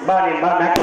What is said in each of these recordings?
ಬಾರಿ ಬಾ ಮ್ಯಾಕ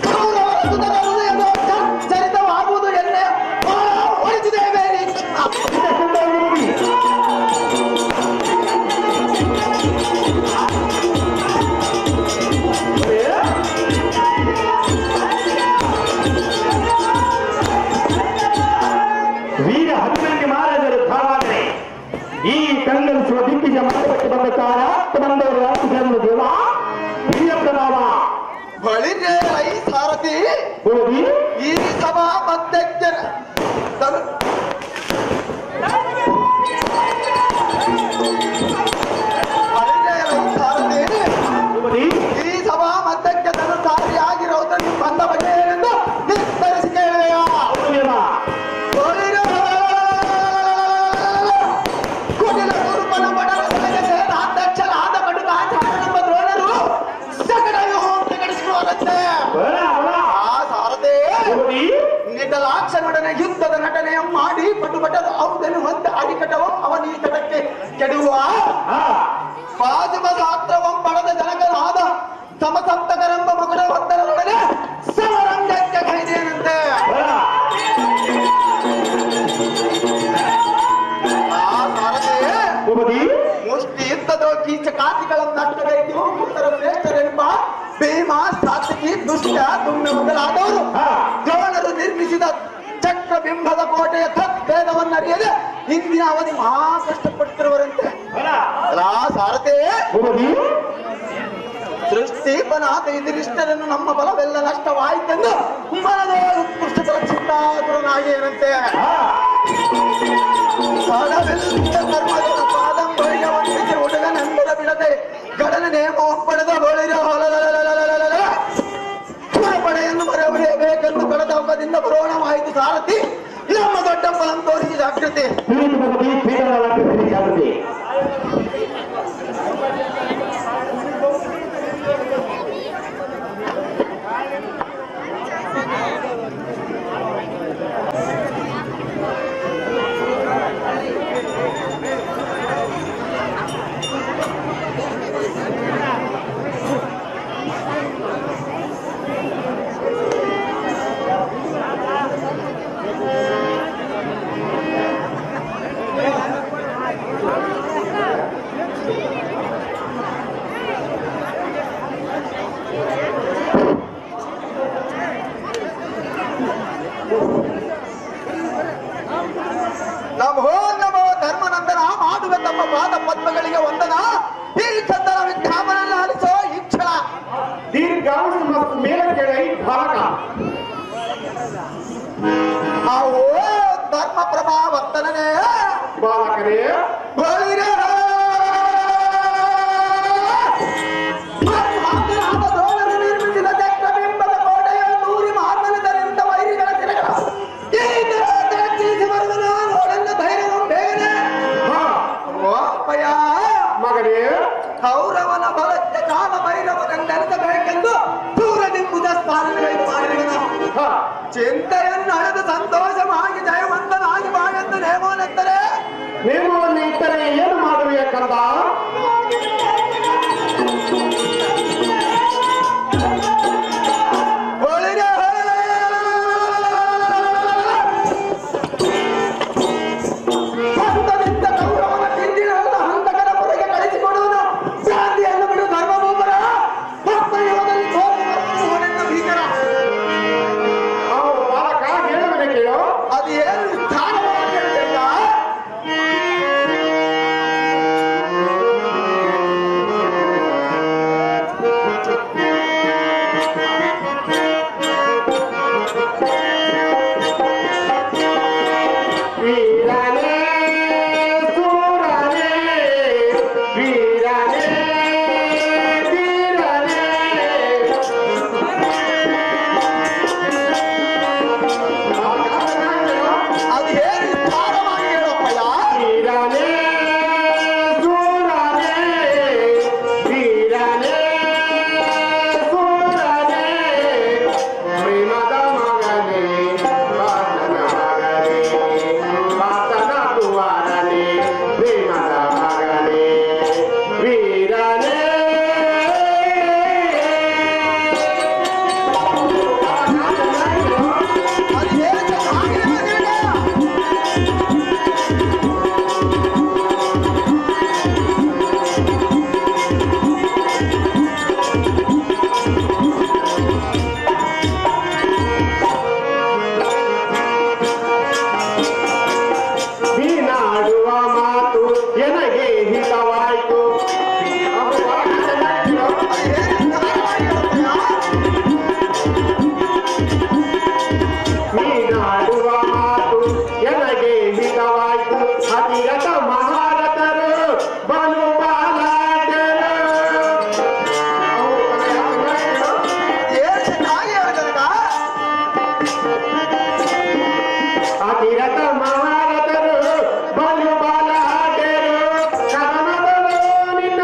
ಕೌರವ ಪ್ರಕಾರ ಬಂದವರ ದೇವ ಹಿರಿಯ ಪ್ರಣಾಮ ಬಳಿರೆ ಐ ಸಾರಥಿ ಹೋಗಿ ಈ ಸಭಾ ಮಧ್ಯಕ್ಷರ ಈ ಸಭಾ ಮಧ್ಯಕ್ಷರು ಸಾರಿಯಾಗಿರುವುದನ್ನು ಬಂದ ಬಗ್ಗೆ ಏನೆಂದು ನಿರ್ಧರಿಸಿ ಕೇಳಿದೆಯಾ? ಕುಟಿಲ ಕುರುಬನ ಬಡವ ಸೇನಾಧ್ಯಕ್ಷರಾದ ಬಡುಗಾಚಾರನೆಂಬ ದ್ರೋಣರು ಸಕಲ ವ್ಯೂಹವನ್ನು ನಡೆಸಿರುವಂತೆ ಆ ಸಾರಥಿ ನಿಡಲಾಕ್ಷನೊಡನೆ ಯುದ್ಧದ ನಟನೆಯ ಮಾಡಿ ಪಟುಪಟರು ಅವುದನ್ನು ಹೊಂದ ಅಡಿಕಟವಂ ಅವನೀ ತಟಕ್ಕೆ ಕೆಡುವ ಪಾಜುಮಗಾತ್ರವಂ ಪಡೆದ ಜನಕನಾದ ಸಮಸಪ್ತಕರೆಂಬ ಮಗುಡ ಒತ್ತರದೊಡನೆ ಸಮರಂಗಕ್ಕೆ ಕೈದೇನಂತೆ. ಆ ಸಾರಥಿ ಮುಷ್ಟಿ ಯುದ್ಧದ ಕೀಚಕಾತಿಗಳನ್ನು ನಷ್ಟಗೈದು ಉತ್ತರ ಶ್ರೇಷ್ಠರೆಂಬ ಭೀಮ ಸಾತ್ವಿಕಿ ದುಷ್ಟ ದುಮ್ಯ ಮೊದಲಾದವರು ದ್ರೋಣರು ನಿರ್ಮಿಸಿದ ಚಕ್ರಬಿಂಬದ ಕೋಟೆಯ ತದ್ಭೇದವನ್ನರಿಯದೆ ಹಿಂದಿನ ಅವಧಿ ಮಹಾ ಕಷ್ಟಪಟ್ಟಿರುವರಂತೆ. ಸಾರಥಿ ಸೃಷ್ಟಿಪನಾಥ ಇದಿರಿಷ್ಟರನ್ನು ನಮ್ಮ ಬಲವೆಲ್ಲ ನಷ್ಟವಾಯಿತೆಂದು ಮನದೇ ಉತ್ಕೃಷ್ಟ ಚಿತ್ತಾತುರನಾಗಿಯರಂತೆ. ಧರ್ಮದ ಪಾದಂಬಳಿಗೆ ಹುಡುಗನೆಂಬುದ ಬಿಡದೆ ಗಡನ ನೇಮ ಪಡೆದ ಬಳಿರ ಪಡೆಯನ್ನು ಮರೆಯಬೇಕೆಂದು ಕಡದೌಕದಿಂದ ಬರೋಣವಾಯಿತು. ಸಾರಥಿ ನಮ್ಮ ದೊಡ್ಡ ಫಲಂ ತೋರಿಸಿದ ಅಗ್ರತೆ ನಮೋ ಧರ್ಮನಂದನ ಮಾಡುವ ತಮ್ಮ ಪಾದ ಪದ್ಮಗಳಿಗೆ ವಂದನ. ಈ ಚಂದನ ವಿಜ್ಞಾಪನ ಆಲಿಸೋ ಈ ಕ್ಷಣ ದೀರ್ಘಾವಧಿ ಮತ್ತು ಮೇಲಕ್ಕೆ ಭಾರತ ನಾವು ಧರ್ಮ ಪ್ರಭಾವರ್ತನೇ ಬಾಲಕರೇ ಬಳಿರ ದ್ರೋಣರು ನಿರ್ಮಿಸಿದ ಚಕ್ರಬಿಂಬದ ಕೋಟೆಯ ದೂರಿ ಮಾತನದರಿಂದ ವೈರಿಗಳ ತಿರಗಳ ಮಗನೇ ಕೌರವನ ಬಲಕ್ಕೆ ಕಾಲ ಭೈರವನೆಂದೆನಿಸಬೇಕೆಂದು ದೂರದಿಂಬುದ ಸ್ನಾನಗಳನ್ನು ಮಾಡಿರುವನು. ಚಿಂತೆಯನ್ನು ಅಳೆದು ಸಂತೋಷವಾಗಿ ಜಯವಂತನಾಗಿ ಬಾಳೆಂದು ನೇಮನೆತ್ತರೆ ನೇಮವನ್ನು ಇಟ್ಟರೆ ಏನು ಮಾಡಬೇಕಂದ ಅತಿರಥ ಮಹಾರಥರು ಬಲು ಬಾಲ ಆಟರು ಕದನದಳು ನಿನ್ನ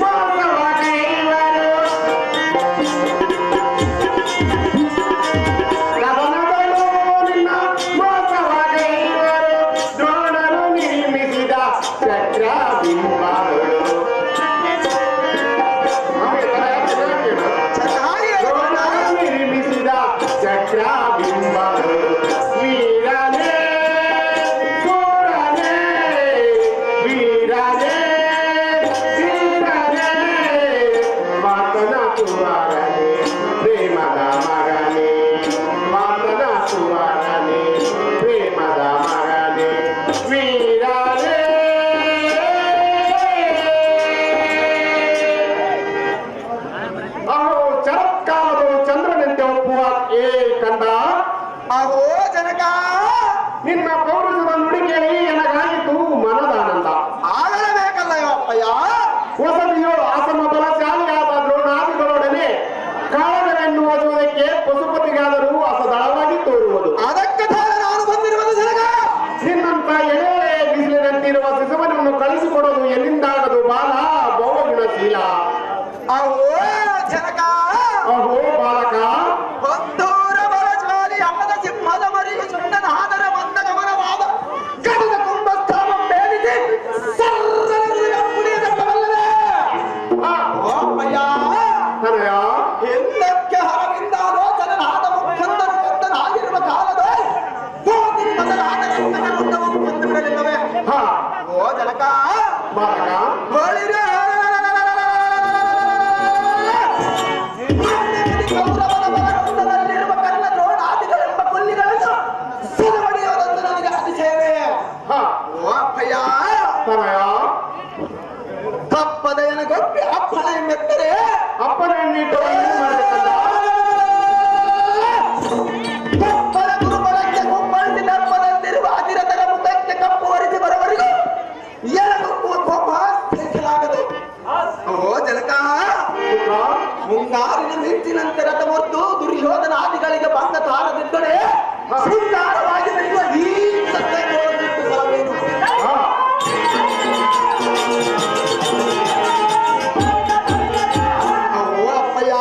ಮೋಸವಾಗೈವರು ಕದನದಳು ನಿನ್ನ ಮೋಸವಾಗೈವರು ದ್ರೋಣರು ನಿರ್ಮಿಸಿದ ಚಕ್ರ ಬಿಂಬಗಳು ನಿರ್ಮಿಸಿದ ಚಕ್ರ ಬಿಂಬಗಳು ವೀರನೇ ಸೂರನೇ ವೀರನೇ ಧೀರನೇ ಮಾತನಾಡುವರನೇ ಪ್ರೇಮದ ಮಗನೇ ಮಾತನಾಡುವರನೇ ಪ್ರೇಮದ ಮಗನೇ ವೀರನೇ ಅಹೋ ಚರತ್ಕಾಲದವು ಚಂದ್ರನಂತೆ ಒಪ್ಪುವ ಏ ಕಂದ ಅಹೋ ಜನಕ ನಿನ್ನ ಪೌರುಷದ ನುಡಿ ಕೇಳಿ ನನಗಾಯಿತು ಮನದಾನಂದ ಆಗಲೇಬೇಕಲ್ಲ ಅಪ್ಪಯ್ಯ ಹೊಸದಿಯೋ ಅಸಮ ಬಲಶಾಲಿಯಾದ ದ್ರೋಣಾದಿಗಳೊಡನೆ ಕಾಳಗವೆನ್ನುವ ಜೋದಕ್ಕೆ ಪಶುಪತಿಗಾದರೂ ಅಸದಳವಾಗಿ ತೋರುವುದು ಅದಕ್ಕೆ ತಾನೇ ನಾನು ಬಂದಿರುವುದು ಜನಕ ನಿನ್ನಂತ ಎಳೆ ಬಿಸಿಲಿನಂತಿರುವ ಶಿಶುವನನ್ನು ಕಳಿಸಿಕೊಡೋದು ಎಲ್ಲಿಂದಾಗದು ಬಾಲ ಬಹುಗುಣಶೀಲ ಅಹೋ ಜನಕ ಅಹೋ ಬಾಲಕ ಬಂಧೂರ ಬಲಶಾಲಿ ಅಮ್ಮದ ಸಿಂಹದ ಮರಿಯು ಸುಣ್ಣನ ಆದರ ಬಂದ ಗಮನವಾದ ಕಡದ ಕುಂಭಸ್ಥಾನ ಮೇಲಿದೆ ಸರ್ರಲ್ಲವಲ್ಲವೇ ಅಪ್ಪಯ್ಯ ತನಯ ಹಿಂದಕ್ಕೆ ಹರವಿಂದ ಆಲೋಚನಾದ ಮುಖಂದರು ಬಂದನಾಗಿರುವ ಕಾಲದ ಕೋತಿ ಮೊದಲಾದ ಮುಖವನ್ನು ಬಂದು ಬಿಡಲಿಲ್ಲವೇ ಹಾ ಓ ಜನಕ ಬಾಲಕ ಬಳಿರ ಕೌರವನ ಬಲಗಂಧದಲ್ಲಿರುವ ಕರ್ಣ ದ್ರೋಣಾದಿಗಳೆಂಬ ಕೊಲ್ಲಿಗಳನ್ನು ಸುರಮಡಿಯೋದಂತ ನನಗೆ ಅತಿಶಯವೇ ಹಾ ಓ ಅಪ್ಪಯ್ಯ ತನಯ ತಪ್ಪದೆಯನ ಗೊಪ್ಪಿ ಅಪ್ಪಣ ಎಂಬೆತ್ತರೆ ಅಪ್ಪನನ್ನಿಟ್ಟು ಏನು ಮಾಡಬೇಕಂದ ತಪ್ಪದ ಗುರುಬಲಕ್ಕೆ ಕುಂಬಳಿಸಿ ದರ್ಪದಂತಿರುವ ಅಧಿರಥರ ಮುಖಕ್ಕೆ ಕಪ್ಪು ಹೊರಿಸಿ ಬರುವವರೆಗೂ ಎಳಗುಪ್ಪುವ ಕೋಪ ಸಹಿಸಲಾಗದು ಓ ಜನಕ ಪುತ್ರ ಮುಂಗಾರಿನ ಮಿಂಚಿನಂತೆ ರಥ ಮುರಿದು ದುರ್ಯೋಧನಾದಿಗಳಿಗೆ ಭಂಗ ತಾರದಿದ್ದರೆ ಶೃಂಗಾರವಾಗಿ ನಡೆಯುವ ಈ ಸತ್ಯ ನೋಡುತ್ತಿದ್ದು ಫಲವೇನು ಹಾ ಓ ಅಪ್ಪಯ್ಯ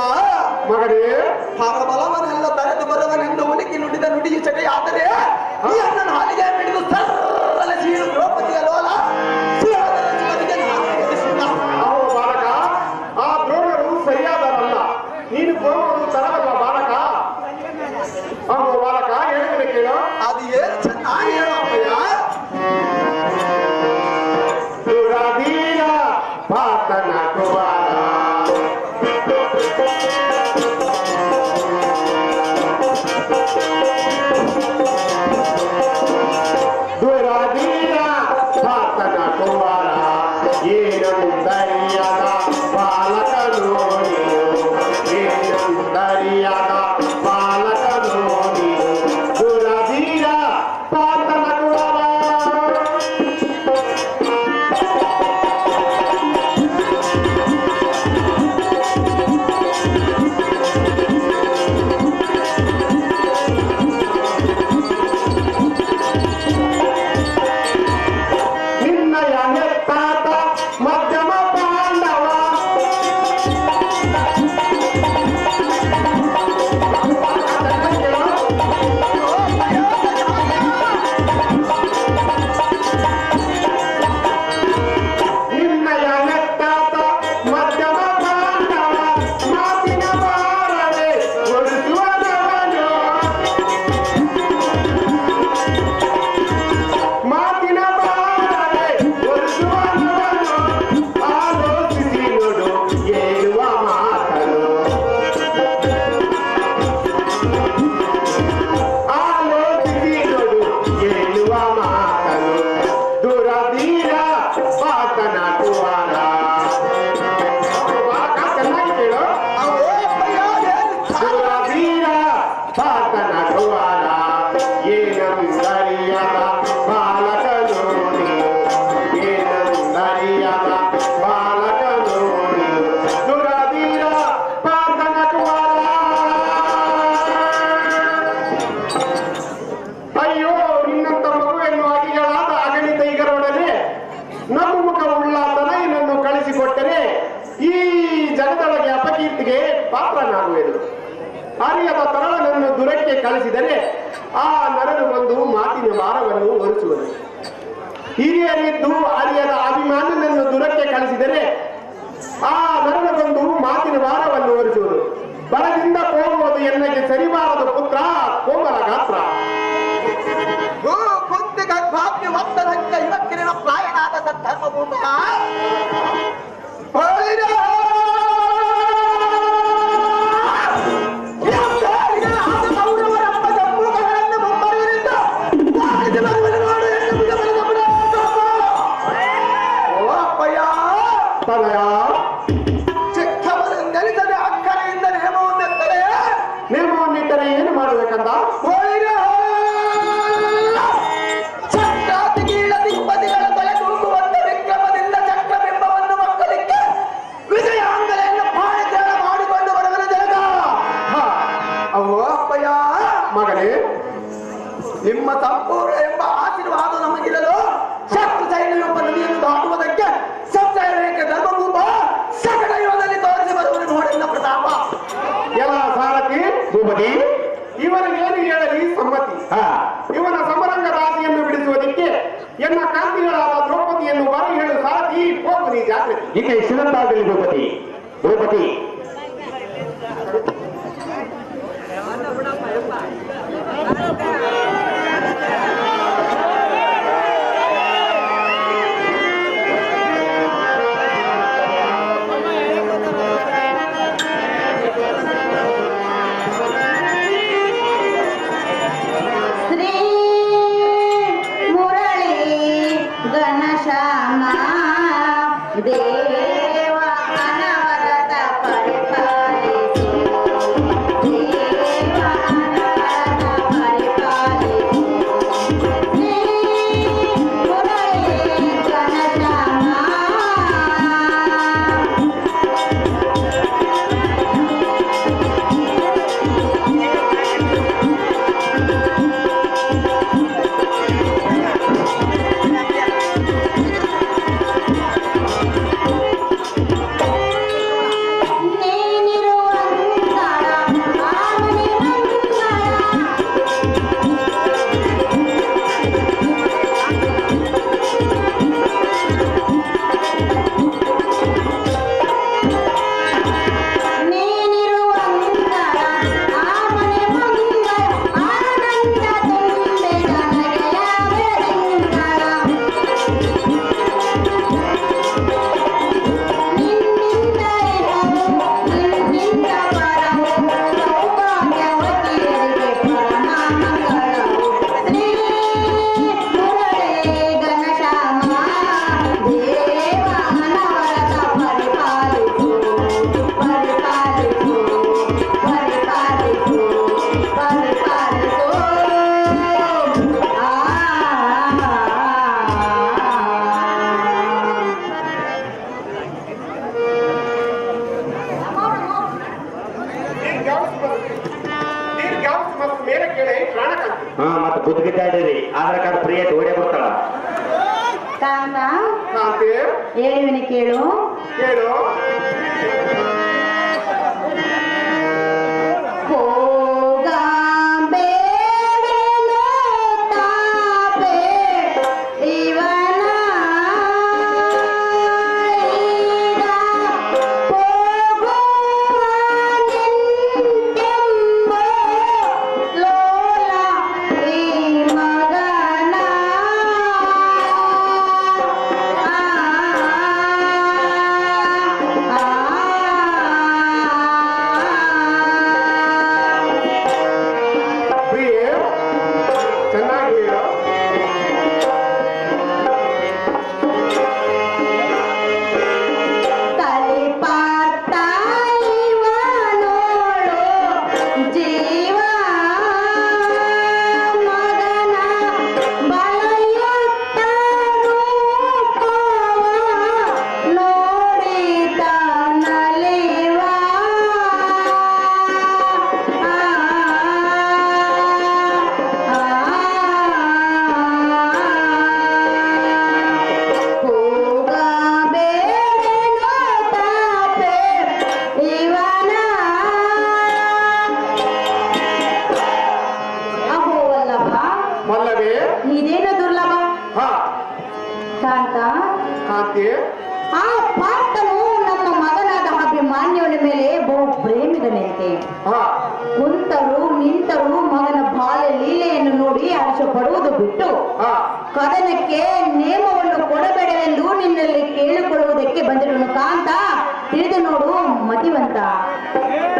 ದೂರಕ್ಕೆ ಕಳಿಸಿದರೆ ಆ ನರನು ಒಂದು ಮಾತಿನ ಭಾರವನ್ನು ಹೊರಿಸುವನು. ಹಿರಿಯರಿದ್ದು ಅರಿಯದ ಅಭಿಮಾನನನ್ನು ದೂರಕ್ಕೆ ಕಳಿಸಿದರೆ ಆ ನರನಗೊಂದು ಮಾತಿನ ಭಾರವನ್ನು ಹೊರಿಸುವುದು. ಬಲದಿಂದ ಹೋಗುವುದು ಎನ್ನಗೆ ಸರಿಬಾರದ ಪುತ್ರ ಕೋಮಲ ಗಾತ್ರ. ಒತ್ತಡಕ್ಕೆ ಯುವಕಿರಿನ ಪ್ರಾಯನಾದ ಸದ್ಧರ್ಮಭೂತ ಚಿಕ್ಕವರೆಂದೆನಿಸದೆ ಅಕ್ಕರೆಯಿಂದ ನೇಮವನ್ನಿಟ್ಟರೆ ಏನು ಮಾಡಬೇಕಂತ ಮಗನೇ, ನಿಮ್ಮ ಸಂಪೂರ್ಣ ಎಂಬ ಆಶೀರ್ವಾದ ನಮಗಿರಲು ಶತ್ರು ಸೈನ್ಯವೆಂಬ ನದಿಯನ್ನು ದಾಟುವುದಕ್ಕೆ ಸತ್ಯಕ್ಕೆ ಧರ್ಮಭೂಪ ಸಕಲ ಯುಗದಲ್ಲಿ ತೋರಿಸಿ ಬರುವುದು ನೋಡಿಲ್ಲ ಪ್ರತಾಪ. ಎಲ್ಲ ಸಾರಥಿ ಭೂಪತಿ, ಇವನಿಗೇನು ಹೇಳಲಿ ಸಮ್ಮತಿ. ಇವನ ಸಮರಂಗ ರಾಶಿಯನ್ನು ಬಿಡಿಸುವುದಕ್ಕೆ ಎನ್ನ ಕಾಂತಿಗಳಾದ ದ್ರೌಪದಿಯನ್ನು ಬರ ಹೇಳು ಸಾರಥಿ ಹೋಗುನಿ ಜಾಗೃತಿ. ಈಗ ಶಿರಂತಾಗಲಿ ಭೂಪತಿ. ಭೂಪತಿ ಮತ್ತೆ ಬುದ್ಧಿಗಿದ್ದಾಡಿರಿ ಆಧಾರ್ ಕಾರ್ಡ್ ಫ್ರೀ ಆಯ್ತು ಓಡೇ ಬರ್ತಾಳ. ಹೇಳಿವನಿ ಕೇಳು ಕೇಳು. ಆ ಅಲ್ಲವೇ? ಇದೇನು ದುರ್ಲಭ ಹಾ ಕಾಂತ. ಕಾಂತಿ, ಆ ಪಾರ್ಥನು ನಮ್ಮ ಮಗನಾದ ಅಭಿಮಾನ್ಯವನ ಮೇಲೆ ಬಹು ಪ್ರೇಮಿದನಂತೆ. ಹಾ ಕುಂತರು ನಿಂತರು ಮಗನ ಬಾಲ್ಯ ಲೀಲೆಯನ್ನು ನೋಡಿ ಹರ್ಷ ಪಡುವುದು ಬಿಟ್ಟು ಹಾ ಕದನಕ್ಕೆ ನೇಮವನ್ನು ಕೊಡಬೇಡವೆಂದು ನಿನ್ನಲ್ಲಿ ಕೇಳಿಕೊಳ್ಳುವುದಕ್ಕೆ ಬಂದಿರುವನು ಕಾಂತ. ತಿಳಿದು ನೋಡು ಮತಿವಂತ.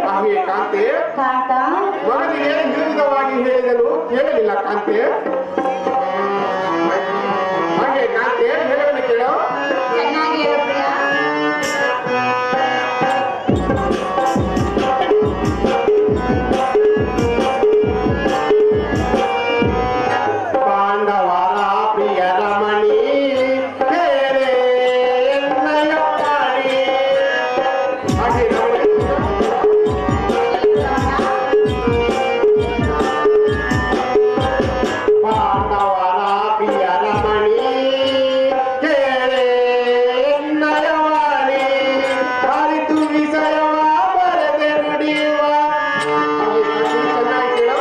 ಹಾಗೆ ಕಾಂತಿ, ಕಾಂತ ಮಗನಿಗೆ ವಿರುದ್ಧವಾಗಿ ಹೇಳಿದನು ಕೇಳಲಿಲ್ಲ ಕಾಂತಿ. ಹಾಗೆ ಕಾಂತಿ ಹೇಳೋದನ್ನು ಕೇಳು. ಚೆನ್ನಾಗಿ ಹೇಳು ಪ್ರಿಯ. ಪಾಂಡವರ ಪ್ರಿಯ ರಮಣಿ ಬೇರೆ ಎನ್ನಯ ಪ್ರಾಣಿ. ಹಾಗೆ ಪಾಂಡವರ ಪ್ರಿಯ ರಮಣಿ ಕೇಳೆ ಎನ್ನಯ ವಾಣಿ. ಅರಿತು ವಿಷಯವ ಬರದೆ ನುಡಿಯುವ. ಹಾಗೆ ಚೆನ್ನಾಗಿ ಕೇಳು.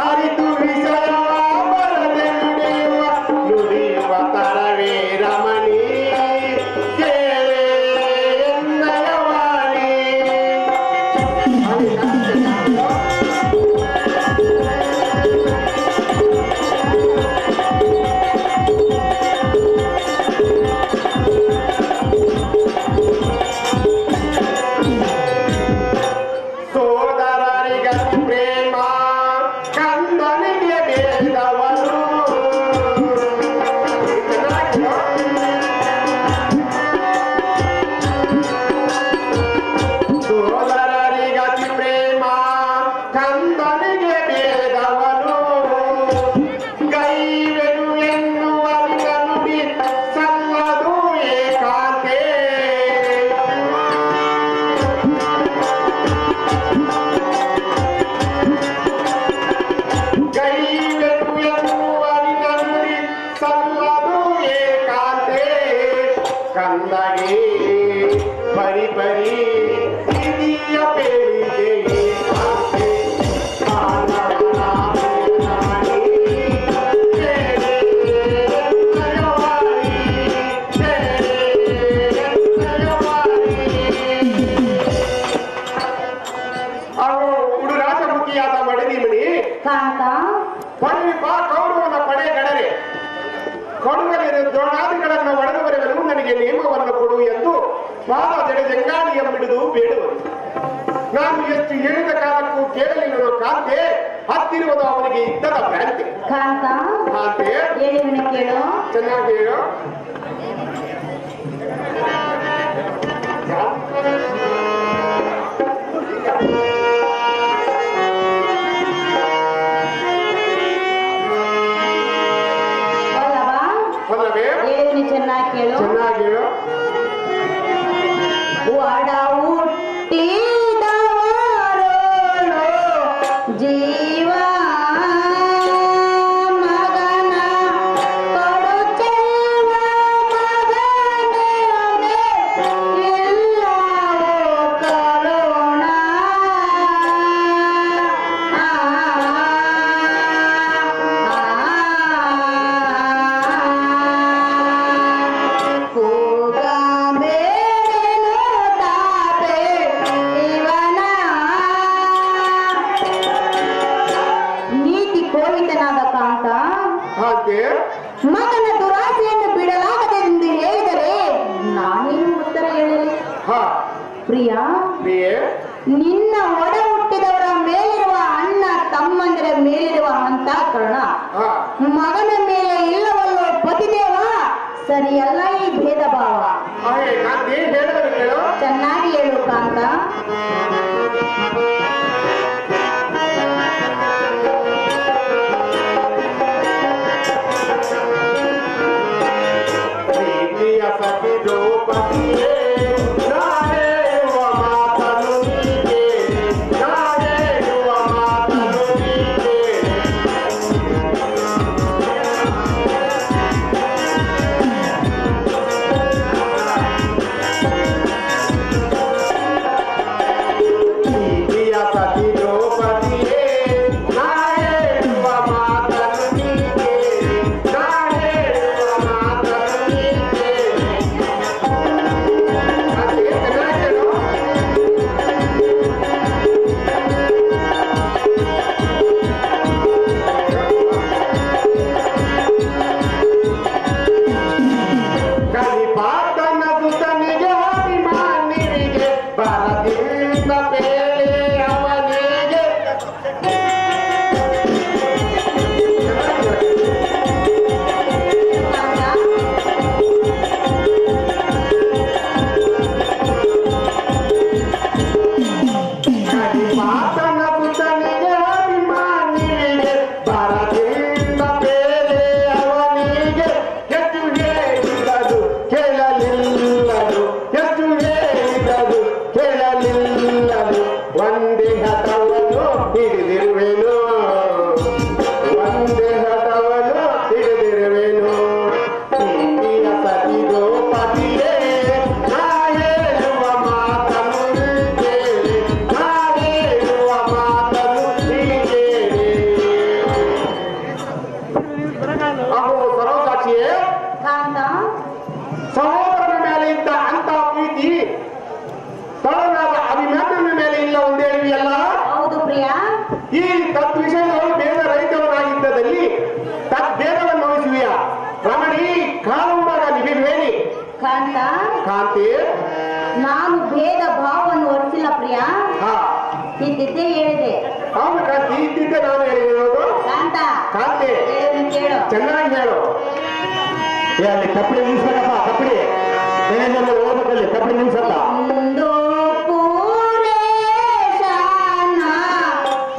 ಅರಿತು ವಿಷಯವ ಬರದೆ ನುಡಿಯುವ ತರವೇ ರಮಣಿ ಕೇಳೆ ಎನ್ನಯ ವಾಣಿ. ಸೋದರರಿಗತಿ ಪ್ರೇಮ ಕಂದನಿಗೆ ಬೇದವನು. ಸೋದರರಿಗತಿ ಪ್ರೇಮ ಕಂದನಿಗೆ ಬೇದವನು. ಗೈವೆನು ಎನ್ನುವ ನುಡಿ ಸಲ್ಲದು ಏಕಾಂತೆ. ಗೈವೆನು ಎನ್ನುವ ನುಡಿ ಸಲ್ಲದು ಏಕಾಂತೆ. ಕಂದಗೆ ಪರಿ ಪರಿ ಹಿರಿಯ ಪೇಳಿಗೆ ಏಕಾಂತೆ. ಮಾನವನ ಪ್ರೇರಣಿ ಬೇರೆ ಎನ್ನಯವಾಣಿ, ಬೇರೆ ಎನ್ನಯವಾಣಿ. ಅವನು ಉಡುರಾಜಮುಖಿಯಾದ ಮಡದಿಮಣಿ ಕಾಂತ ಬಾ ಕೌರವನ ಪಡೆ ಗಡರೆ ಕೊಡುವರೆ ದ್ರೋಣಾದಿಗಳನ್ನು ಒಡೆದುವರೆಗಳು ನನಗೆ ನೇಮವನ್ನು ಕೊಡು ಎಂದು ಬಾಲ ಜಂಗಾಣಿಯಂಬಿಡುದು ಬೇಡುವರು. ನಾನು ಎಷ್ಟು ಹೇಳಿದ ಕಾಲಕ್ಕೂ ಕೇಳಲಿಲ್ಲ ಕಾಂತೆ. ಹತ್ತಿರುವುದು ಅವನಿಗೆ ಇದ್ದದ ಭ್ರಾಂತಿ. ಕಾಂತ ಕಾಂತೆ ಹೇಳಿದನು ಕೇಳು. ಚೆನ್ನಾಗಿ ಹೇಳು. ವಲ್ಲಭ ಅಲ್ಲವೇ? ಹೇಳಿದನು ಚೆನ್ನಾಗಿ ಕೇಳು. ಚೆನ್ನಾಗಿ ಹೇಳು. ಒಡ ಹುಟ್ಟಿದವರೋಳು ಜೀವ ಮಗನ ಕೊಡು ಚೆಲ್ವ ಮಗನೇ ಇಲ್ಲವೋ ಕರುಣ. ಕೂಗಬೇಡೇನು ತಾಪೆ ಇವನ. ನೀತಿ ಕೋವಿತನಾದ ಕಾಂತ ಕಾಂತೆ ಮಗನ ದುರಾಸೆಯನ್ನು ಬಿಡಲಾಗದೆ ಎಂದು ಹೇಳಿದರೆ ನಾನೇನು ಉತ್ತರ ಹೇಳಲಿ ಹಾ ಪ್ರಿಯ. ಪ್ರಿಯೆ, ನಿನ್ನ ಒಡ ಹುಟ್ಟಿದವರ ಮೇಲಿರುವ ಅಣ್ಣ ತಮ್ಮಂದಿರ ಮೇಲಿರುವ ಅಂತಃಕರಣ ಹಾ ಮಗನ ಮೇಲೆ ಇಲ್ಲವಲ್ಲೋ ಪತಿದೇವ. ಸರಿಯಲ್ಲ ಈ ಭೇದ ಭಾವ. ಹಾಗೆ ಕಾಂತಿ ಹೇಳಿದರು ಕೇಳು. ಚೆನ್ನಾಗಿ ಹೇಳು ಕಾಂತ. ಪ್ರೀತಿಯ ಸಖಿ ದ್ರೌಪದಿಯೇ, ನಾನೇಳುವ ಮಾತನು ನೀಗೆ, ನಾನೇಳುವ ಮಾತನು ನೀಗೆ. ಮಾತನ ಪುತನಿಗೆ ಅಭಿಮಾನಿಗೆ ಬರದಿಂದ ಬೇರೆ ಅವನಿಗೆ ಎಷ್ಟು ಹೇಳಿದರು ಕೇಳಲಿಲ್ಲದು ಎಷ್ಟು ಹೇಳಿದರು ಕೇಳಲಿಲ್ಲದು ಒಂದೇ ಹಠವನ್ನು ಹಿಡಿದಿರುವೆನು ಒಂದೇ ಹಠವನ್ನು ಹಿಡಿದಿರುವೆನು ಪ್ರೀತಿಯ ಸತಿದೋ ಪತಿಯೇ ನಾ ಹೇಳುವ ಮಾತನ್ನು ಕೇಳಿ ನಾ ಹೇಳುವ ಮಾತನ್ನು ಕೇಳಿ ಅಹೋ ಸರೋಸಾಕ್ಷಿಯೇ ಕಾಂತ ಸಹೋದರನ ಮೇಲೆ ಇದ್ದ ಅಂತ ಪ್ರೀತಿ ತಳನಾದ ಅಭಿಮಾನನ ಮೇಲೆ ಇಲ್ಲ ಒಂದೇಳಿಯಲ್ಲ ಹೌದು ಪ್ರಿಯ ಈ ತದ್ವಿಷಯಗಳು ಭೇದ ರಹಿತವನಾಗಿದ್ದಲ್ಲಿ ತದ್ಭೇದವನ್ನು ವಹಿಸುವಿಯ ರಮಣಿ ಕಾಲುಂಬಾಗ ನಿಬಿರುವೇನಿ ಕಾಂತ ಕಾಂತಿ ನಾನು ಭೇದ ಭಾವವನ್ನು ಹೊರಿಸಿಲ್ಲ ಪ್ರಿಯ ಹಾ ಇದ್ದಿದ್ದೇ ಹೇಳಿದೆ ಅವನು ಕಾಂತಿ ಇದ್ದಿದ್ದೆ ನಾನು ಹೇಳಿರೋದು ಕಾಂತ ಕಾಂತಿ ಹೇಳಿದ್ದನ್ನು ಕೇಳು ಚೆನ್ನಾಗಿ ಹೇಳು ಅಲ್ಲಿ ಕಪ್ಪಡಿ ನಿಲ್ಸಕ್ಕಪ್ಪ ಕಪ್ಪಡಿ ಮ್ಯಾನೇಜರ್ ಹೋಗ್ಬೇಕಲ್ಲಿ ಕಪ್ಪಡಿ ನಿಲ್ಸಲ್ಲ ಒಂದು ಪೂರೇಶನ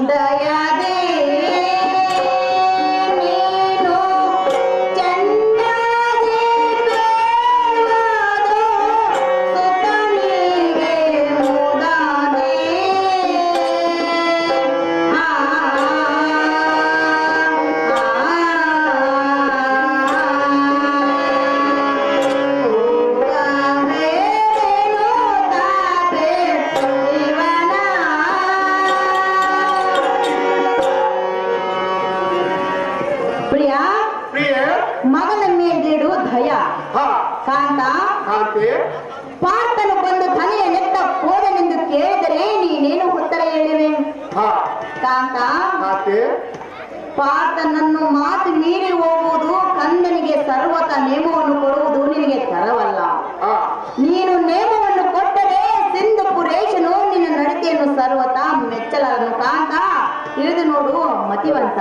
ದಯದೆ ನೀನು ಚಂದದಿ ಬೇಡದು ಸುತನಿಗೆ ಮುದಾನೆ ಪ್ರಿಯ ಪ್ರಿಯ ಮಗನ ಮೇಲಿಡು ಭಯ ಹಾ ಕಾಂತ ಕಾಂತಿ ಪಾರ್ಥನು ಬಂದು ತಲೆಯ ನೆತ್ತ ಹೋದನೆಂದು ಕೇಳಿದರೆ ನೀನೇನು ಉತ್ತರ ಹೇಳಿವೆ ಹಾ ಕಾಂತ ಕಾಂತಿ ಪಾರ್ಥನನ್ನು ಮಾತು ಮೀರಿ ಹೋಗುವುದು ಕಂದನಿಗೆ ಸರ್ವತ ನೇಮವನ್ನು ಕೊಡುವುದು ನಿನಗೆ ತರವಲ್ಲ ಹಾ ನೀನು ನೇಮವನ್ನು ಕೊಟ್ಟರೆ ಸಿಂಧು ಪುರೇಶನು ನಿನ್ನ ನಡತೆಯನ್ನು ಸರ್ವತ ಮೆಚ್ಚಲನು ಕಾಂತ ತಿಳಿದು ನೋಡು ಮತಿವಂತ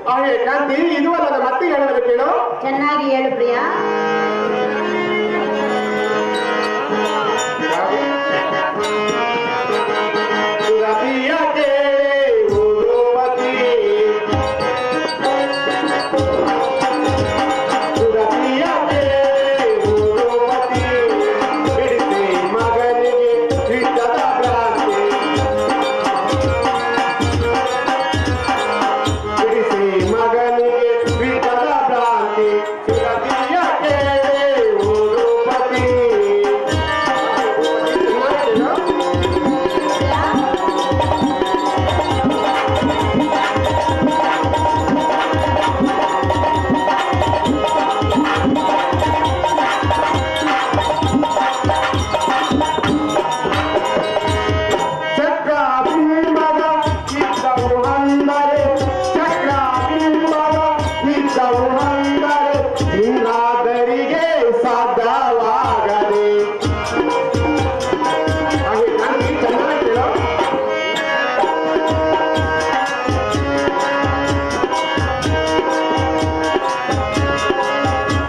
ಹಾಗೆ ಕಾಂತಿ ಇದು ಅಲ್ಲದ ಮತ್ತೆ ಹೇಳೋದು ಕೇಳು ಚೆನ್ನಾಗಿ ಹೇಳು ಪ್ರಿಯ ಸುರತಿಯ ಕೇಳಿ ಉರುಪತಿ ಸುರತಿಯ ಕೇಳಿ ಉರುಪತಿ ಬಿಡಿಸಿ ಮಗನಿಗೆ ಹಿಡಿದ ಭ್ರಾಂತಿ ಬಿಡಿಸಿ ಮಗನಿಗೆ ಹಿಡಿದ ಭ್ರಾಂತಿ ಸುರತಿಯ ಕೇಳಿ ಉರುಪತಿ ಚಕ್ರ ಬಿಂಬದ ಇದ್ದವು ಅಂದರೆ ಚಕ್ರ ಬಿಂಬದ ಇದ್ದವು ಅಂದರೆ ಇನ್ನಾದರಿಗೆ ಸಾಧ್ಯವಾಗದೆ ಹಾಗೆ ಕಾಂತಿ ಚೆನ್ನಾಗಿ ಹೇಳು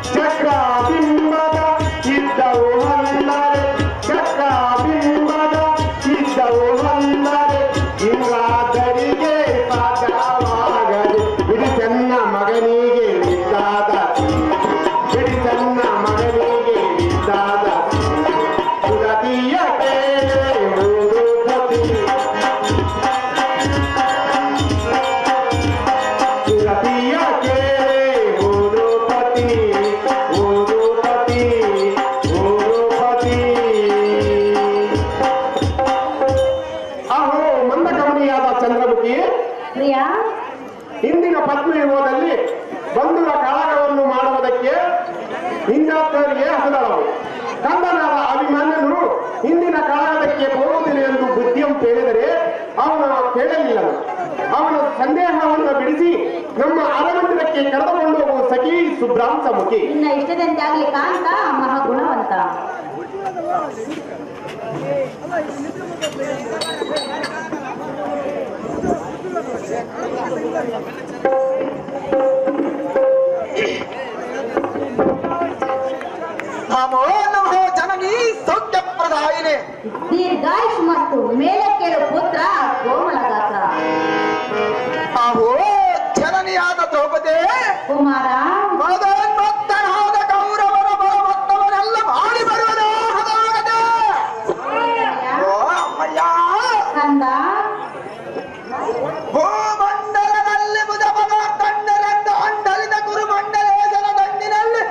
ಚಕ್ರ ಬಿಂಬದ ಇದ್ದವು ಅಂದರೆ ಚಕ್ರ ಬಿಂಬದ ಇದ್ದವು ಅಂದರೆ ಇಂಗಾದರಿಗೆ ಸಾಧ್ಯವಾಗದೆ ಬಿಡಿ ಚೆನ್ನ ಮಗನಿಗೆ ಇದ್ದಾದ ಬಿಡಿ ಚೆನ್ನ ಮಗನಿಗೆ ಇದ್ದಾದ ಸುರತಿಯ ಕೇಳಿ ಉರುಪತಿ ಸುರತಿಯ ಕೇಳಿ ಉರುಪತಿ ಉರುಪತಿ ಉರುಪತಿ ಅಹೋ ಮಂದಕಮನಿಯಾದ ಚಂದ್ರಮುಖಿ ಪ್ರಿಯ ಹಿಂದಿನ ಪದ್ಮಯುಗದಲ್ಲಿ ಬಂಧುಗಳ ಕಾಳಗವನ್ನು ಮಾಡುವುದಕ್ಕೆ ಇಂದ್ರಾತ್ಮರಿಗೆ ಹಸದಳವು ಕಂದನಾದ ಅಭಿಮಾನ್ಯನು ಹಿಂದಿನ ಕಾಳಗಕ್ಕೆ ಬರುವುದಿಲ್ಲ ಎಂದು ಬುದ್ಧಿಯನ್ನು ಕೇಳಿದರೆ ಅವನ ಕೇಳಲಿಲ್ಲನು ಅವನ ಸಂದೇಹವನ್ನು ಬಿಡಿಸಿ ನಮ್ಮ ಅರಮಂದಿರಕ್ಕೆ ಕರೆದುಕೊಂಡು ಹೋಗುವ ಸಖಿ ಸುಬ್ರಾಂಸ ಮುಖಿ ನಿನ್ನ ಇಷ್ಟದಂತೆ ಆಗಲಿ ಕಾಂತ ಮಹಾಗುಣವಂತ ನಮೋ ನಮೋ ಜನನಿ ಸೌಖ್ಯಪ್ರದಾಯಿನೇ ದೀರ್ಘಾಯುಷ್ ಮತ್ತು ಮೇಲೆ ಕೇಳು ಪುತ್ರ ಕೋಮಲ ದ್ರೌಪದಿ ಕುಮಾರ ಮದನ್ಮತ್ತನಾದ ಕೌರವರ ಬಲವತ್ತವರೆಲ್ಲ ಮಾಡಿ ಬರುವುದು ಹದಾಗದೆ. ಓ ಅಮ್ಮಯ್ಯ ಕಂದ ಭೂಮಂಡಲದಲ್ಲಿ ಬುಧಪದ ಕಂಡರೆಂದ ಅಂಡಲಿದ ಕುರುಮಂಡಲೇಶನ ದಂಡಿನಲ್ಲಿ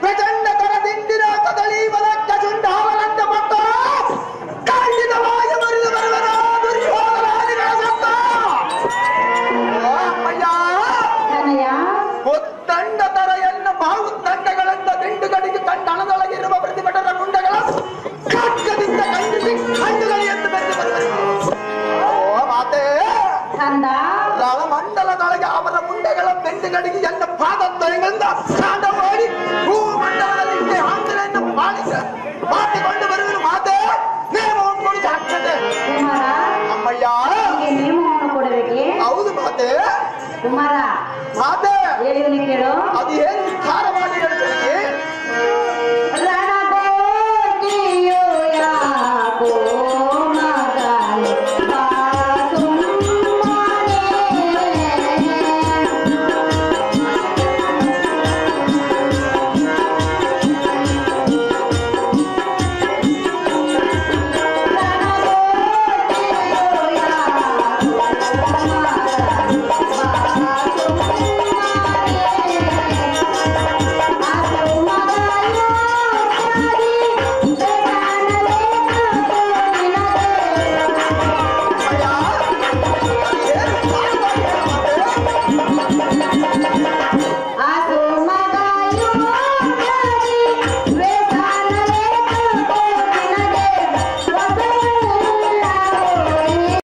ಪ್ರಚಂಡ ತರದಿಂದಿನ ಕದಳಿ ಬಲಕ್ಕ ಸುಂಡಾವನಂತ ಮಕ್ಕಳು ಖಂಡಿತವಾಗಿ ಮರಿದು ಬರುವನ ದುರ್ಯೋಧನಾದಿಗಳ ಸತ್ತ. ಓ ಅಮ್ಮಯ್ಯ ಕನಯ್ಯ ಉತ್ತಂಡ ತರೆಯನ್ನ ಬಾಹುತ್ತಂಡಗಳಿಂದ ದಿಂಡುಗಳಿಗೆ ಕಂಡಣದೊಳಗಿರುವ ಪ್ರತಿಭಟನ ಗುಂಡಗಳ ಖಡ್ಗದಿಂದ ಖಂಡಿಸಿ ಹಣ್ಣುಗಳಿಂದ ಬೆಂದು ಬರುವರು. ಓ ಮಾತೆ ಕಂದ ರಣಮಂಡಲದೊಳಗೆ ಅವರ ಮುಂಡೆಗಳ ಬೆಂಡುಗಳಿಗೆ ಎಲ್ಲ ಪಾದತ್ವಗಳಿಂದ ಕಾಂಡ ಮಾಡಿ ಭೂಮಂಡಲದಲ್ಲಿ ಇಷ್ಟೇ ಆಂತರೆಯನ್ನು ಮಾಡಿಕೊಂಡು ಬರುವುದು ಮಾತೆ ನೇಮವನ್ನು ಕೊಡಿ ಆಗ್ತದೆ. ಕುಮಾರ ಅಮ್ಮಯ್ಯ ನಿನಗೆ ನೇಮವನ್ನು ಕೊಡಬೇಕೆ? ಹೌದು ಮಾತೆ. ಕುಮಾರ ಮಾತೆ ಹೇಳಿದನು ಕೇಳು. ಅದು ಏನು ವಿಸ್ತಾರವಾಗಿ ಹೇಳ್ತಾರೆ